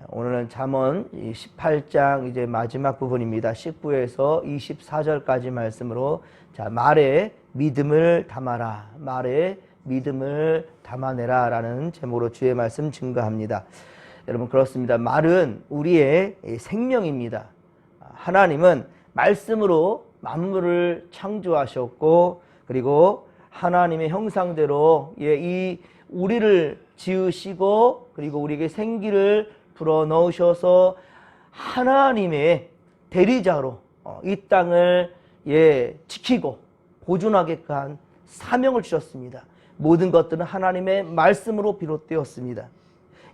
오늘은 잠언 18장 이제 마지막 부분입니다. 19에서 24절까지 말씀으로 자, 말에 믿음을 담아라. 말에 믿음을 담아내라 라는 제목으로 주의 말씀 증거합니다. 여러분 그렇습니다. 말은 우리의 생명입니다. 하나님은 말씀으로 만물을 창조하셨고 그리고 하나님의 형상대로 이 우리를 지으시고 그리고 우리에게 생기를 불어넣으셔서 하나님의 대리자로 이 땅을 지키고 보존하게끔 한 사명을 주셨습니다. 모든 것들은 하나님의 말씀으로 비롯되었습니다.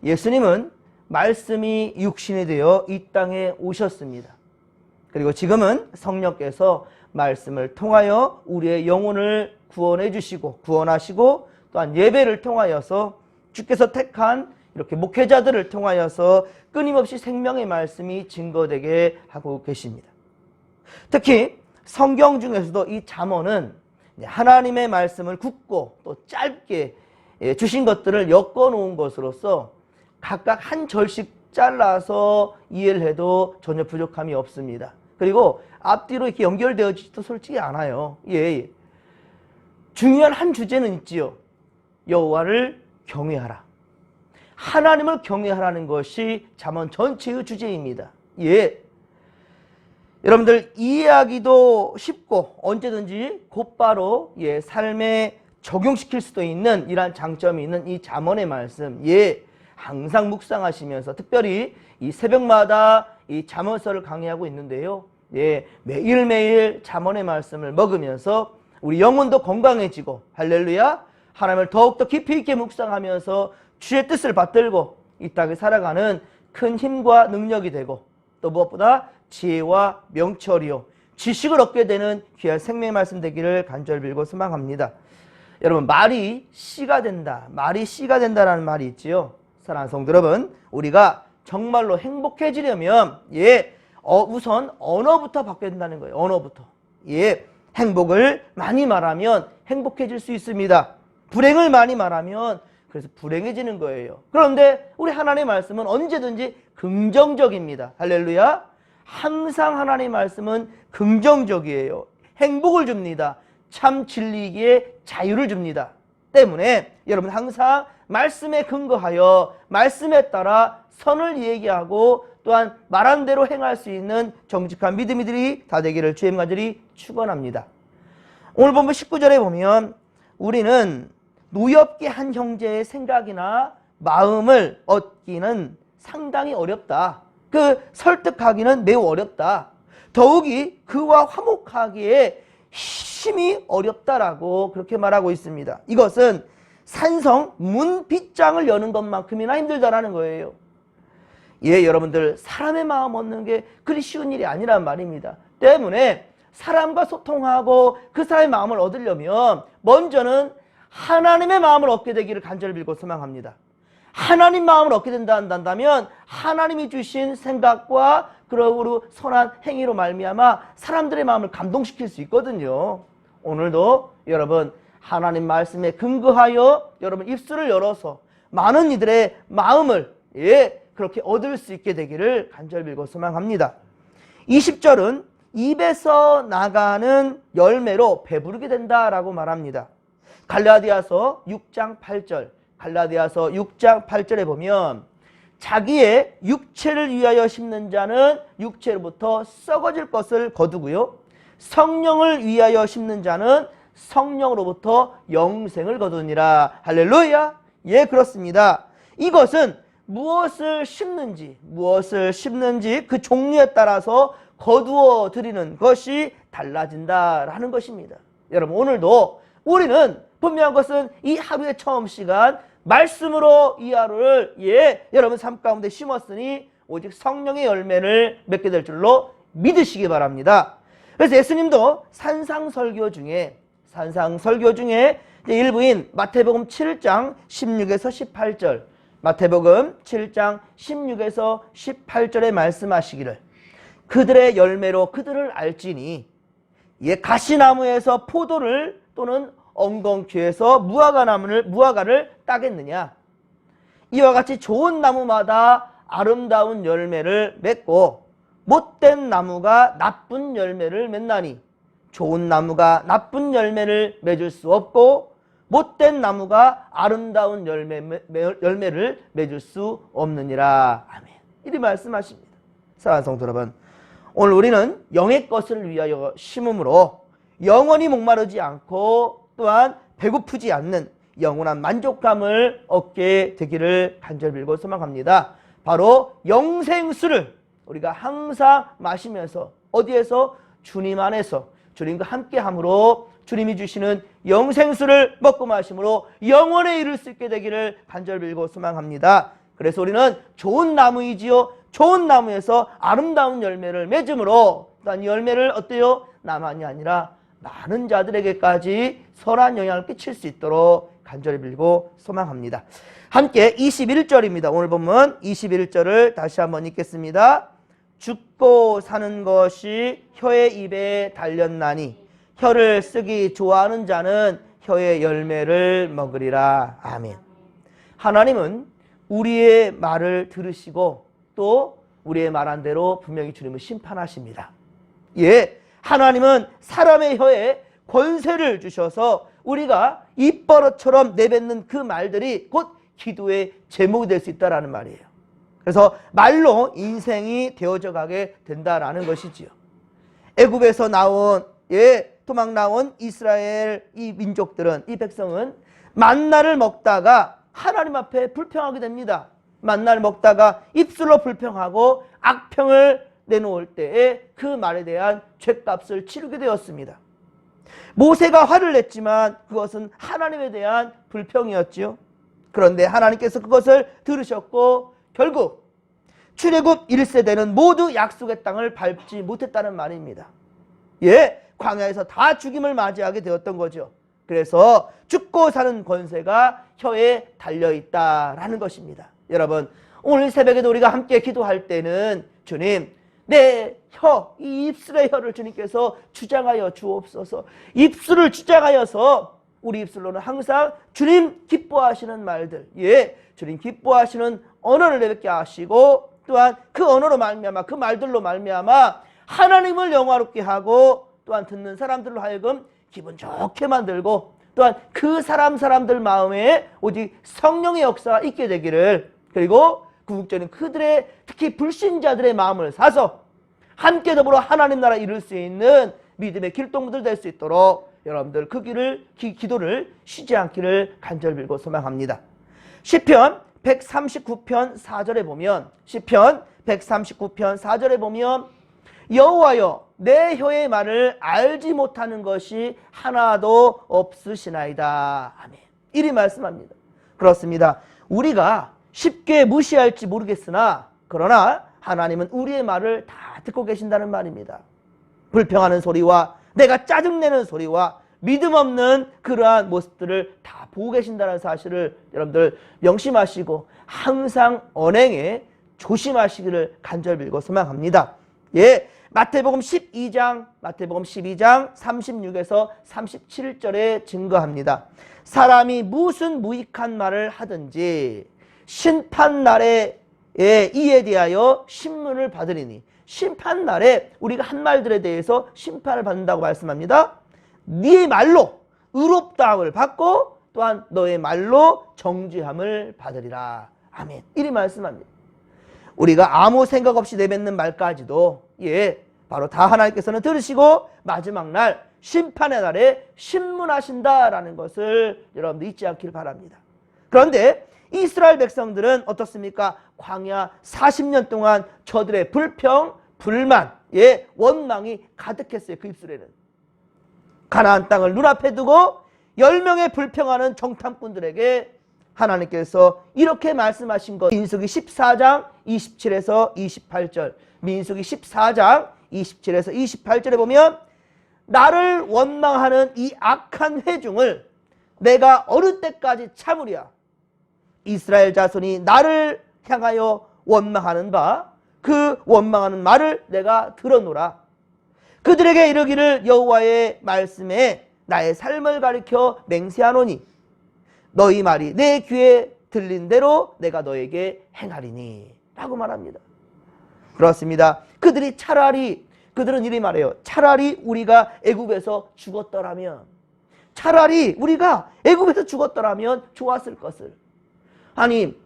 예수님은 말씀이 육신이 되어 이 땅에 오셨습니다. 그리고 지금은 성령께서 말씀을 통하여 우리의 영혼을 구원해 주시고 구원하시고 또한 예배를 통하여서 주께서 택한 이렇게 목회자들을 통하여서 끊임없이 생명의 말씀이 증거되게 하고 계십니다. 특히 성경 중에서도 이 잠언은 하나님의 말씀을 굳고 또 짧게 주신 것들을 엮어 놓은 것으로서 각각 한 절씩 잘라서 이해를 해도 전혀 부족함이 없습니다. 그리고 앞뒤로 이렇게 연결되어지지도 솔직히 않아요. 중요한 한 주제는 있지요. 여호와를 경외하라. 하나님을 경외하라는 것이 잠언 전체의 주제입니다. 여러분들 이해하기도 쉽고 언제든지 곧바로 삶에 적용시킬 수도 있는 이러한 장점이 있는 이 잠언의 말씀 항상 묵상하시면서 특별히 이 새벽마다 이 잠언서를 강의하고 있는데요. 매일매일 잠언의 말씀을 먹으면서 우리 영혼도 건강해지고 할렐루야 하나님을 더욱더 깊이 있게 묵상하면서 주의 뜻을 받들고 이 땅에 살아가는 큰 힘과 능력이 되고 또 무엇보다 지혜와 명철이요 지식을 얻게 되는 귀한 생명의 말씀 되기를 간절히 빌고 소망합니다. 여러분 말이 씨가 된다. 말이 씨가 된다라는 말이 있지요. 사랑하는 성도 여러분 우리가 정말로 행복해지려면 우선 언어부터 바뀌어야 된다는 거예요. 언어부터. 행복을 많이 말하면 행복해질 수 있습니다. 불행을 많이 말하면 그래서 불행해지는 거예요. 그런데 우리 하나님의 말씀은 언제든지 긍정적입니다. 할렐루야. 항상 하나님의 말씀은 긍정적이에요. 행복을 줍니다. 참 진리기에 자유를 줍니다. 때문에 여러분 항상 말씀에 근거하여 말씀에 따라 선을 얘기하고 또한 말한 대로 행할 수 있는 정직한 믿음이들이 다 되기를 주의 간절히 축원합니다. 오늘 본문 19절에 보면 우리는 노엽게 한 형제의 생각이나 마음을 얻기는 상당히 어렵다. 설득하기는 매우 어렵다. 더욱이 그와 화목하기에 힘이 어렵다라고 그렇게 말하고 있습니다. 이것은 산성 문빗장을 여는 것만큼이나 힘들다라는 거예요. 여러분들 사람의 마음 얻는 게 그리 쉬운 일이 아니란 말입니다. 때문에 사람과 소통하고 그 사람의 마음을 얻으려면 먼저는 하나님의 마음을 얻게 되기를 간절히 빌고 소망합니다. 하나님 마음을 얻게 된다면 하나님이 주신 생각과 그러고 선한 행위로 말미암아 사람들의 마음을 감동시킬 수 있거든요. 오늘도 여러분 하나님 말씀에 근거하여 여러분 입술을 열어서 많은 이들의 마음을 그렇게 얻을 수 있게 되기를 간절히 빌고 소망합니다. 20절은 입에서 나가는 열매로 배부르게 된다라고 말합니다. 갈라디아서 6장 8절 갈라디아서 6장 8절에 보면 자기의 육체를 위하여 심는 자는 육체로부터 썩어질 것을 거두고요. 성령을 위하여 심는 자는 성령으로부터 영생을 거두니라. 할렐루야. 그렇습니다. 이것은 무엇을 심는지 그 종류에 따라서 거두어 드리는 것이 달라진다라는 것입니다. 여러분 오늘도 우리는 분명한 것은 이 하루의 처음 시간 말씀으로 이 하루를 여러분 삶 가운데 심었으니 오직 성령의 열매를 맺게 될 줄로 믿으시기 바랍니다. 그래서 예수님도 산상설교 중에 일부인 마태복음 7장 16에서 18절 마태복음 7장 16에서 18절에 말씀하시기를 그들의 열매로 그들을 알지니 가시나무에서 포도를 또는 엉겅퀴에서 무화과를 따겠느냐. 이와 같이 좋은 나무마다 아름다운 열매를 맺고 못된 나무가 나쁜 열매를 맺나니 좋은 나무가 나쁜 열매를 맺을 수 없고 못된 나무가 아름다운 열매를 맺을 수 없느니라. 아멘. 이리 말씀하십니다. 사랑하는 성도 여러분, 오늘 우리는 영의 것을 위하여 심음으로 영원히 목마르지 않고 또한 배고프지 않는 영원한 만족감을 얻게 되기를 간절히 빌고 소망합니다. 바로 영생수를 우리가 항상 마시면서 어디에서? 주님 안에서 주님과 함께함으로 주님이 주시는 영생수를 먹고 마심으로 영원에 이를 수 있게 되기를 간절히 빌고 소망합니다. 그래서 우리는 좋은 나무이지요. 좋은 나무에서 아름다운 열매를 맺음으로 또한 열매를 어때요? 나만이 아니라 많은 자들에게까지 선한 영향을 끼칠 수 있도록 간절히 빌고 소망합니다. 함께 21절입니다. 오늘 본문 21절을 다시 한번 읽겠습니다. 죽고 사는 것이 혀의 입에 달렸나니 혀를 쓰기 좋아하는 자는 혀의 열매를 먹으리라. 아멘. 하나님은 우리의 말을 들으시고 또 우리의 말한 대로 분명히 주님은 심판하십니다. 예, 하나님은 사람의 혀에 권세를 주셔서 우리가 입버릇처럼 내뱉는 그 말들이 곧 기도의 제목이 될 수 있다는 말이에요. 그래서 말로 인생이 되어져 가게 된다라는 것이지요. 애굽에서 나온 도망 나온 이스라엘 이 민족들은, 이 백성은 만나를 먹다가 하나님 앞에 불평하게 됩니다. 만나를 먹다가 입술로 불평하고 악평을 내놓을 때에 그 말에 대한 죗값을 치르게 되었습니다. 모세가 화를 냈지만 그것은 하나님에 대한 불평이었지요. 그런데 하나님께서 그것을 들으셨고 결국 출애굽 1세대는 모두 약속의 땅을 밟지 못했다는 말입니다. 예, 광야에서 다 죽임을 맞이하게 되었던 거죠. 그래서 죽고 사는 권세가 혀에 달려있다라는 것입니다. 여러분, 오늘 새벽에도 우리가 함께 기도할 때는 주님, 내 혀, 이 입술의 혀를 주님께서 주장하여 주옵소서. 입술을 주장하여서 우리 입술로는 항상 주님 기뻐하시는 말들, 예, 주님 기뻐하시는 언어를 내뱉게 하시고 또한 그 언어로 말미암아, 그 말들로 말미암아 하나님을 영화롭게 하고 또한 듣는 사람들로 하여금 기분 좋게 만들고 또한 그 사람들 마음에 오직 성령의 역사가 있게 되기를, 그리고 궁극적인 그들의 특히 불신자들의 마음을 사서 함께 더불어 하나님 나라에 이룰 수 있는 믿음의 길동무들 될 수 있도록 여러분들 그 기도를 쉬지 않기를 간절히 빌고 소망합니다. 시편 139편 4절에 보면, 시편 139편 4절에 보면 여호와여 내 혀의 말을 알지 못하는 것이 하나도 없으시나이다. 아멘. 이리 말씀합니다. 그렇습니다. 우리가 쉽게 무시할지 모르겠으나 그러나 하나님은 우리의 말을 다 듣고 계신다는 말입니다. 불평하는 소리와 내가 짜증내는 소리와 믿음 없는 그러한 모습들을 다 보고 계신다는 사실을 여러분들 명심하시고 항상 언행에 조심하시기를 간절히 빌고 소망합니다. 예, 마태복음 12장 36에서 37절에 증거합니다. 사람이 무슨 무익한 말을 하든지 심판날에 이에 대하여 신문을 받으리니, 심판날에 우리가 한 말들에 대해서 심판을 받는다고 말씀합니다. 네 말로 의롭다함을 받고 또한 너의 말로 정죄함을 받으리라. 아멘. 이리 말씀합니다. 우리가 아무 생각 없이 내뱉는 말까지도 예, 바로 다 하나님께서는 들으시고 마지막 날 심판의 날에 신문하신다라는 것을 여러분들 잊지 않기를 바랍니다. 그런데 이스라엘 백성들은 어떻습니까? 광야 40년 동안 저들의 불평, 불만, 예, 원망이 가득했어요. 그 입술에는. 가나안 땅을 눈앞에 두고 10명의 불평하는 정탐꾼들에게 하나님께서 이렇게 말씀하신 것, 민수기 14장 27에서 28절, 민수기 14장 27에서 28절에 보면 나를 원망하는 이 악한 회중을 내가 어느 때까지 참으랴. 이스라엘 자손이 나를 향하여 원망하는 바 그 원망하는 말을 내가 들어노라. 그들에게 이르기를 여호와의 말씀에 나의 삶을 가리켜 맹세하노니 너희 말이 내 귀에 들린 대로 내가 너에게 행하리니. 라고 말합니다. 그렇습니다. 그들은 이리 말해요. 차라리 우리가 애굽에서 죽었더라면, 차라리 우리가 애굽에서 죽었더라면 좋았을 것을. 아니,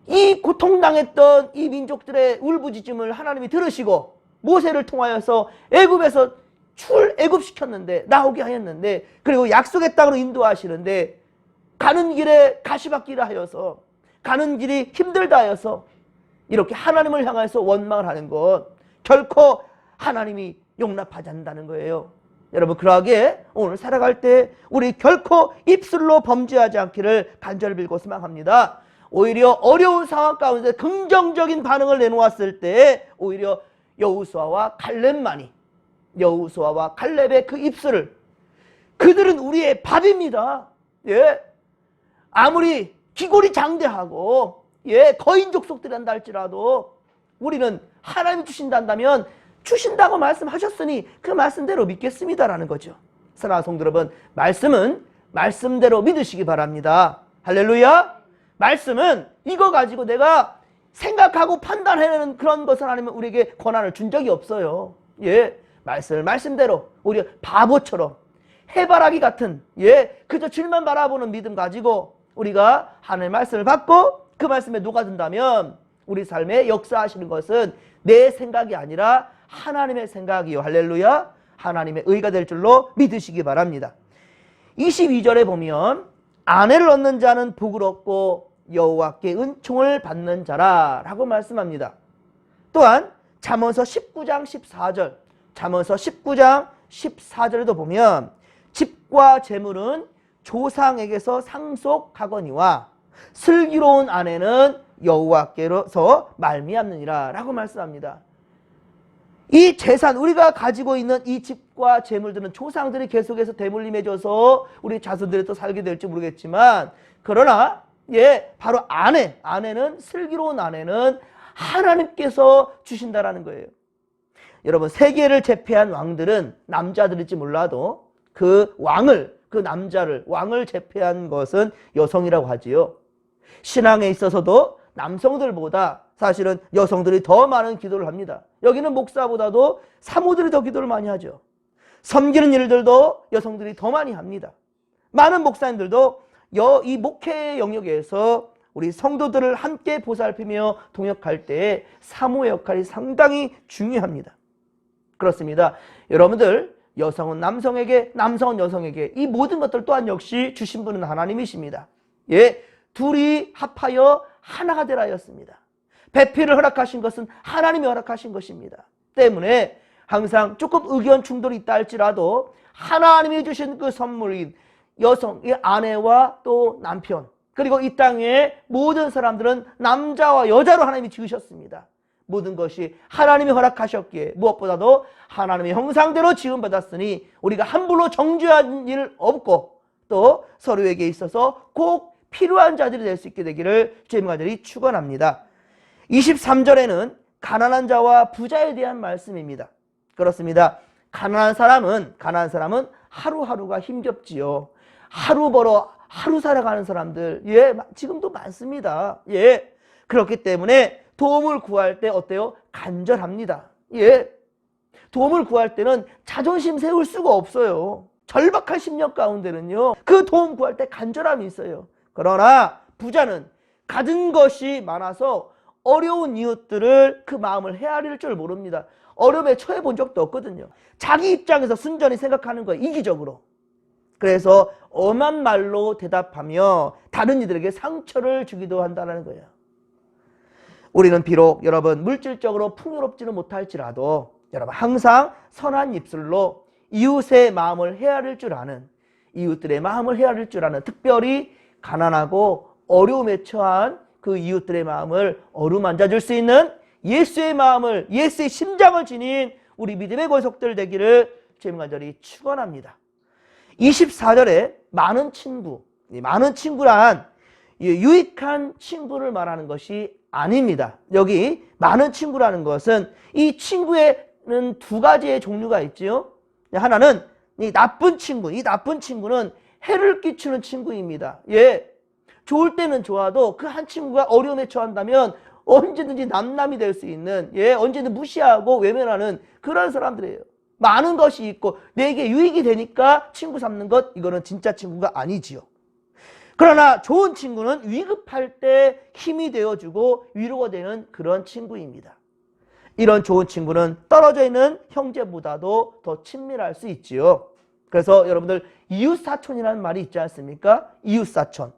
이 고통당했던 이 민족들의 울부짖음을 하나님이 들으시고 모세를 통하여서 애굽에서 출애굽시켰는데, 나오게 하였는데, 그리고 약속의 땅으로 인도하시는데 가는 길에 가시밭길을 하여서, 가는 길이 힘들다 하여서 이렇게 하나님을 향해서 원망을 하는 것, 결코 하나님이 용납하지 않는다는 거예요. 여러분, 그러하게 오늘 살아갈 때 우리 결코 입술로 범죄하지 않기를 간절히 빌고 소망합니다. 오히려 어려운 상황 가운데 긍정적인 반응을 내놓았을 때 오히려 여호수아와 갈렙의 그 입술을, 그들은 우리의 밥입니다. 예, 아무리 기골이 장대하고 거인 족속들이란다 할지라도 우리는 하나님이 주신다면 주신다고 말씀하셨으니 그 말씀대로 믿겠습니다라는 거죠. 사랑하는 성도 여러분, 말씀은 말씀대로 믿으시기 바랍니다. 할렐루야. 말씀은 이거 가지고 내가 생각하고 판단해내는 그런 것을 하나님은 우리에게 권한을 준 적이 없어요. 말씀을 말씀대로 우리가 바보처럼 해바라기 같은 그저 줄만 바라보는 믿음 가지고 우리가 하나님의 말씀을 받고 그 말씀에 녹아든다면 우리 삶에 역사하시는 것은 내 생각이 아니라 하나님의 생각이요. 할렐루야. 하나님의 의가 될 줄로 믿으시기 바랍니다. 22절에 보면 아내를 얻는 자는 복을 얻고 여호와께 은총을 받는 자라 라고 말씀합니다. 또한 잠언서 19장 14절, 잠언서 19장 14절에도 보면 집과 재물은 조상에게서 상속하거니와 슬기로운 아내는 여호와께로서 말미암느니라 라고 말씀합니다. 이 재산, 우리가 가지고 있는 이 집과 재물들은 조상들이 계속해서 대물림해줘서 우리 자손들이 또 살게 될지 모르겠지만, 그러나 바로 아내는, 슬기로운 아내는 하나님께서 주신다라는 거예요. 여러분, 세계를 제패한 왕들은 남자들일지 몰라도 그 왕을 제패한 것은 여성이라고 하지요. 신앙에 있어서도 남성들보다 사실은 여성들이 더 많은 기도를 합니다. 여기는 목사보다도 사모들이 더 기도를 많이 하죠. 섬기는 일들도 여성들이 더 많이 합니다. 많은 목사님들도 이 목회의 영역에서 우리 성도들을 함께 보살피며 동역할 때 사모의 역할이 상당히 중요합니다. 그렇습니다. 여러분들, 여성은 남성에게, 남성은 여성에게 이 모든 것들 또한 역시 주신 분은 하나님이십니다. 둘이 합하여 하나가 되라 하였습니다. 배필을 허락하신 것은 하나님이 허락하신 것입니다. 때문에 항상 조금 의견 충돌이 있다 할지라도 하나님이 주신 그 선물인 여성의 아내와 또 남편, 그리고 이 땅의 모든 사람들은 남자와 여자로 하나님이 지으셨습니다. 모든 것이 하나님이 허락하셨기에 무엇보다도 하나님의 형상대로 지음받았으니 우리가 함부로 정죄한 일 없고 또 서로에게 있어서 꼭 필요한 자들이 될 수 있게 되기를 주님과 간절히 축원합니다. 23절에는 가난한 자와 부자에 대한 말씀입니다. 그렇습니다. 가난한 사람은 하루하루가 힘겹지요. 하루 벌어 하루 살아가는 사람들 지금도 많습니다. 그렇기 때문에 도움을 구할 때 어때요? 간절합니다. 도움을 구할 때는 자존심 세울 수가 없어요. 절박한 심령 가운데는요, 그 도움 구할 때 간절함이 있어요. 그러나 부자는 가진 것이 많아서 어려운 이웃들을 그 마음을 헤아릴 줄 모릅니다. 어려움에 처해 본 적도 없거든요. 자기 입장에서 순전히 생각하는 거예요. 이기적으로. 그래서 엄한 말로 대답하며 다른 이들에게 상처를 주기도 한다는 거예요. 우리는 비록 여러분 물질적으로 풍요롭지는 못할지라도 여러분 항상 선한 입술로 이웃의 마음을 헤아릴 줄 아는, 이웃들의 마음을 헤아릴 줄 아는, 특별히 가난하고 어려움에 처한 그 이웃들의 마음을 어루만져 줄 수 있는 예수의 마음을, 예수의 심장을 지닌 우리 믿음의 권속들 되기를 주님 간절히 축원합니다. 24절에 많은 친구란 유익한 친구를 말하는 것이 아닙니다. 여기 많은 친구라는 것은 이 친구에는 두 가지의 종류가 있지요. 하나는 이 나쁜 친구는 해를 끼치는 친구입니다. 좋을 때는 좋아도 그 한 친구가 어려움에 처한다면 언제든지 남남이 될 수 있는, 언제든 무시하고 외면하는 그런 사람들이에요. 많은 것이 있고 내게 유익이 되니까 친구 삼는 것, 이거는 진짜 친구가 아니지요. 그러나 좋은 친구는 위급할 때 힘이 되어주고 위로가 되는 그런 친구입니다. 이런 좋은 친구는 떨어져 있는 형제보다도 더 친밀할 수 있지요. 그래서 여러분들 이웃사촌이라는 말이 있지 않습니까? 이웃사촌.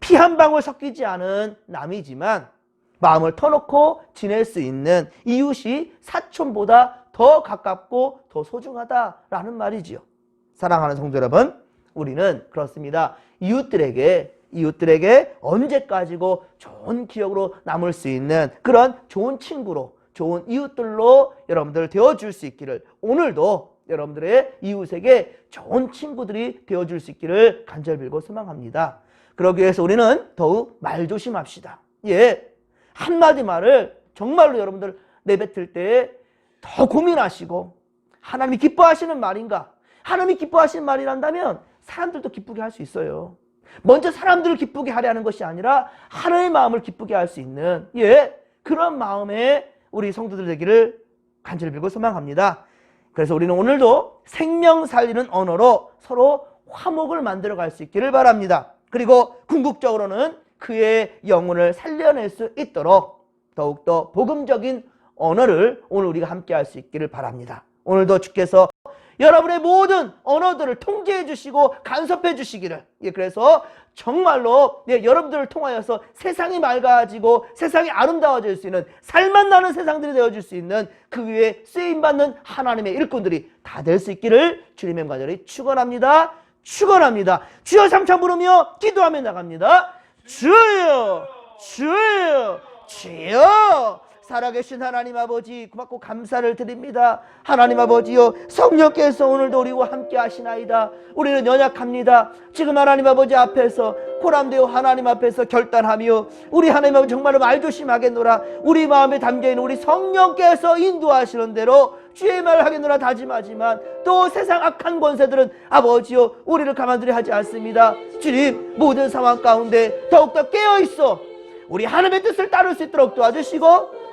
피 한 방울 섞이지 않은 남이지만 마음을 터놓고 지낼 수 있는 이웃이 사촌보다 더 가깝고 더 소중하다라는 말이지요. 사랑하는 성도 여러분, 우리는 그렇습니다. 이웃들에게 언제까지고 좋은 기억으로 남을 수 있는 그런 좋은 친구로, 좋은 이웃들로 여러분들 되어줄 수 있기를, 오늘도 여러분들의 이웃에게 좋은 친구들이 되어줄 수 있기를 간절히 빌고 소망합니다. 그러기 위해서 우리는 더욱 말조심합시다. 한마디 말을 정말로 여러분들 내뱉을 때 더 고민하시고, 하나님이 기뻐하시는 말인가? 하나님이 기뻐하시는 말이란다면 사람들도 기쁘게 할 수 있어요. 먼저 사람들을 기쁘게 하려는 것이 아니라 하나님의 마음을 기쁘게 할 수 있는 그런 마음의 우리 성도들 되기를 간절히 빌고 소망합니다. 그래서 우리는 오늘도 생명 살리는 언어로 서로 화목을 만들어 갈 수 있기를 바랍니다. 그리고 궁극적으로는 그의 영혼을 살려낼 수 있도록 더욱더 복음적인 언어를 오늘 우리가 함께 할 수 있기를 바랍니다. 오늘도 주께서 여러분의 모든 언어들을 통제해 주시고 간섭해 주시기를, 그래서 정말로 여러분들을 통하여서 세상이 맑아지고 세상이 아름다워질 수 있는, 살만 나는 세상들이 되어줄 수 있는 그 위에 쓰임받는 하나님의 일꾼들이 다 될 수 있기를 주님의 간절히 축원합니다. 축원합니다. 주여 삼창 부르며 기도하며 나갑니다. 주여, 주여, 주여. 살아계신 하나님 아버지, 고맙고 감사를 드립니다. 하나님 아버지요, 성령께서 오늘도 우리와 함께 하시나이다. 우리는 연약합니다. 지금 하나님 아버지 앞에서 고람되어 하나님 앞에서 결단하며 우리 하나님 아버지 정말로 말조심하겠노라. 우리 마음에 담겨있는 우리 성령께서 인도하시는 대로 주의 말을 하겠노라 다짐하지만 또 세상 악한 권세들은 아버지요, 우리를 가만두려 하지 않습니다. 주님, 모든 상황 가운데 더욱더 깨어있어 우리 하나님의 뜻을 따를 수 있도록 도와주시고,